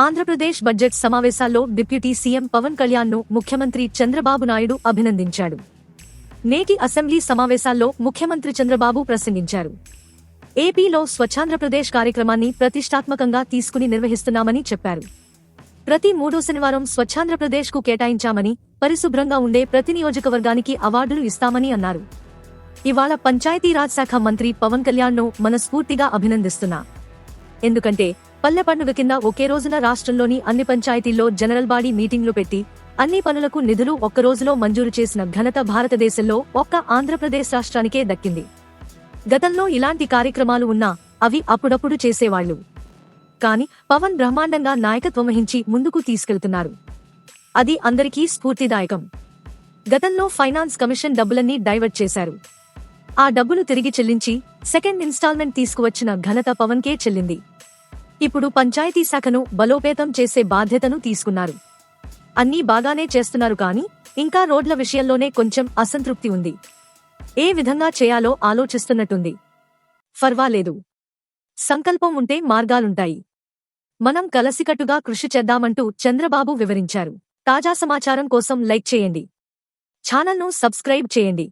Andhra Pradesh budget సమావేశాల్లో deputy CM Pawan కళ్యాణ్ను ముఖ్యమంత్రి చంద్రబాబు నాయుడు అభినందించాడు. నేటి అసెంబ్లీ సమావేశాల్లో ముఖ్యమంత్రి చంద్రబాబు ప్రసంగించారు. ఏపీలో స్వచ్ఛాంధ్రప్రదేశ్ కార్యక్రమాన్ని ప్రతిష్టాత్మకంగా తీసుకుని నిర్వహిస్తున్నామని చెప్పారు. ప్రతి 3వ శనివారం స్వచ్ఛాంధ్రప్రదేశ్కు కేటాయించామని, పరిశుభ్రంగా ఉండే ప్రతి నియోజకవర్గానికి అవార్డులు ఇస్తామని అన్నారు. ఇవాళ పంచాయతీరాజ్ శాఖ మంత్రి పవన్ కళ్యాణ్ను మనస్ఫూర్తిగా అభినందిస్తున్నా. ఎందుకంటే పల్లె పండుగ కింద ఒకే రోజున రాష్ట్రంలోని అన్ని పంచాయతీల్లో జనరల్ బాడీ మీటింగ్లు పెట్టి అన్ని పనులకు నిధులు ఒక్క రోజులో మంజూరు చేసిన ఘనత భారతదేశంలో ఒక్క ఆంధ్రప్రదేశ్ రాష్ట్రానికే దక్కింది. గతంలో ఇలాంటి కార్యక్రమాలు ఉన్నా అవి అప్పుడప్పుడు చేసేవాళ్లు. కాని పవన్ బ్రహ్మాండంగా నాయకత్వం వహించి ముందుకు తీసుకెళ్తున్నారు. అది అందరికీ స్ఫూర్తిదాయకం. గతంలో ఫైనాన్స్ కమిషన్ డబ్బులన్నీ డైవర్ట్ చేశారు. ఆ డబ్బులు తిరిగి చెల్లించి సెకండ్ ఇన్స్టాల్మెంట్ తీసుకువచ్చిన ఘనత పవన్కే చెల్లింది. ఇప్పుడు పంచాయతీ శాఖను బలోపేతం చేసే బాధ్యతను తీసుకున్నారు. అన్నీ బాగానే చేస్తున్నారు, కానీ ఇంకా రోడ్ల విషయంలోనే కొంచెం అసంతృప్తి ఉంది. ఏ విధంగా చేయాలో ఆలోచిస్తున్నట్టుంది. ఫర్వాలేదు, సంకల్పం ఉంటే మార్గాలుంటాయి. మనం కలసికట్టుగా కృషి చేద్దామంటూ చంద్రబాబు వివరించారు. తాజా సమాచారం కోసం లైక్ చేయండి, ఛానల్ను సబ్స్క్రైబ్ చేయండి.